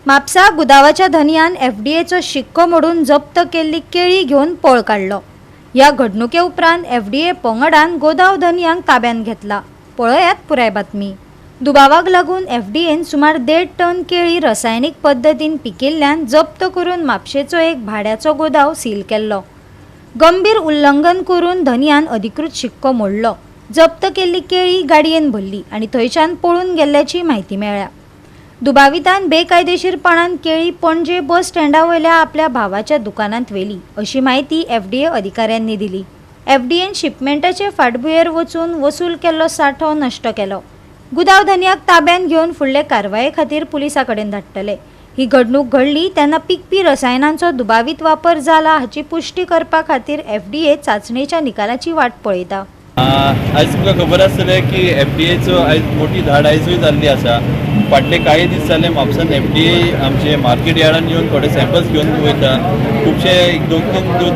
म्हापसा गुदावाच्या धनयान एफडीएचो शिक्को मोडून जप्त केल्ली केळी घेऊन पळ काढलो। या घडणुके उपरांत एफडीए पंगडान गोदाव धनयांक ताब्यात घेतला। पळयात पुराय बातमी। दुबावाक लागून एफडीएन सुमार 1.5 टन केळी रासायनिक पद्धतीन पिकिल्ल्यान जप्त करून म्हापशेचो एक भाड्याचो गोदाव सील केल्लो। गंभीर उल्लंघन करून धनयान अधिकृत शिक्को मोडलो। जप्त केल्ली केळी गाडयेन भरली आणि थंयच्यान पळून गेल्ल्याची माहिती मेळ्ळ्या। दुबावितान बेकायदेशीरपणान केळी पणजे बस स्टँडावयल्या आपल्या भावाच्या दुकानांत व्हेली अशी माहिती एफडीए अधिकाऱ्यांनी दिली। एफडीएन शिपमेंटाचे फाटभुंयेर वचून वसूल केल्लो सांठो नष्ट केलो। गुदाव धनयाक ताब्यात घेवन फुडले कारवाये खातीर पुलिसां कडेन धाडटले। ही घडणूक घडली तेन्ना पिकपी रसायनांचो दुबावीत वापर जाला हाची पुष्टी करपा खातीर एफडीए चाचणेच्या निकालाची वाट पळयता। आज तुमकां खबर आसतलें की एफडीएचो आयज मोठी धाड आयजूय जाल्ली आसा। फाटले काही दीस जाले म्हापसान एफडीए आमचे मार्केट यार्डान येवन थोडे सॅम्पल्स घेवन वयता। खुबशे दोन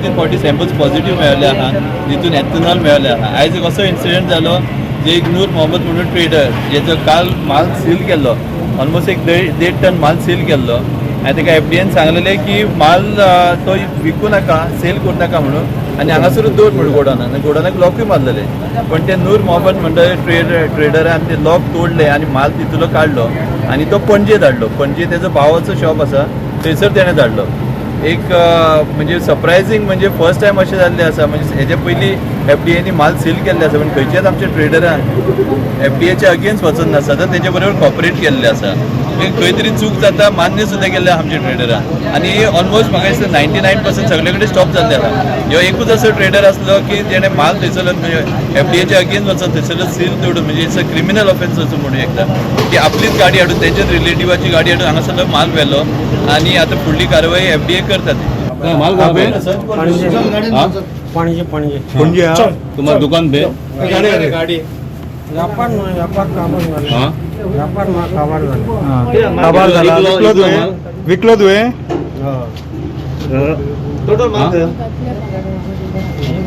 तीन फावटी सॅम्पल्स पॉझिटिव्ह मेळ्ळे आहा, जितून एथेनॉल मेळ्ळे आहा। आयज एक असो इन्सिडेंट जालो जे एक नूर मोहम्मद म्हणून ट्रेडर जेचो काल माल सील केल्लो, ऑलमोस्ट एक 1.5 टन माल सील केल्लो आनी ताका एफडीएन सांगलेलें की माल तो विकू नाका, सेल करूं नाका म्हणून आनी हांगासरूच दवर म्हणून गोडावनाक लॉकूय मारलेले। पण ते नूर मोहम्मद म्हणटा ट्रेडरान ते लॉक तोडले आनी माल तितूलो काडलो आनी तो पणजे धाडलो। पणजे तेजो भावाचो शॉप आसा थंयसर तेणें धाडलो। एक म्हणजे सरप्रायझींग म्हणजे फर्स्ट टायम अशें जाल्लें आसा। म्हणजे हेजे पयलीं एफडीएनी माल सील केल्ले आसा, पण खंयच्याच आमच्या ट्रेडरान एफडीएच्या अगेन्स्ट वचून नासा, तर तेजे बरोबर कॉपरेट केल्लें आसा। खंय तरी चूक जाता मान्य सुद्दां केल्लें आमच्या ट्रेडरान आनी ऑलमोस्ट म्हाका दिसता 99% सगळे कडेन स्टॉप जाल्ले आसा। ह्यो एकूच असो ट्रेडर आसलो की जेणे माल थंयसरलो म्हणजे एफडीएच्या अगेन्स्ट वचून थंयसरलो सील तोडून म्हणजे इट्स अ क्रिमिनल ऑफेन्स असो म्हणूं येता की आपलीच गाडी हाडून तेंच्या रिलेटिवाची गाडी हाडून हांगासरलो माल व्हेलो आनी आतां फुडली कारवाई एफडीए करतात। माल पणजे तुम्हारा दुकान पे गाड़ी व्यापार विकलो तुवें टोटल माल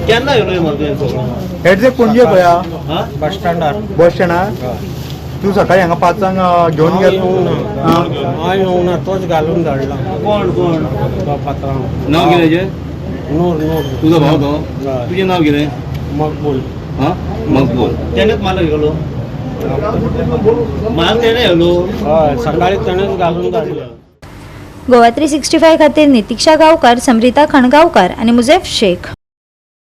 केन्ना येलो माल तुवें एडजेक्ट पणजे खंय बस स्टँडार बस स्टँडार तू सकाळी हांगा 5 घेवन गेलो हांव येवना तोच घालून धाडला। कोण तो पात्रांव नाव कितें नूर तुजो भाव तो तुजें नाव कितें मकबूल मकबूल तेणेच माल घेलो माल तेणे येलो हय सकाळी तेणेच घालून धाडलो। गोवा 365 खातीर नितीक्षा गांवकार, समरिता खणगांवकार आणि मुजेफ शेख।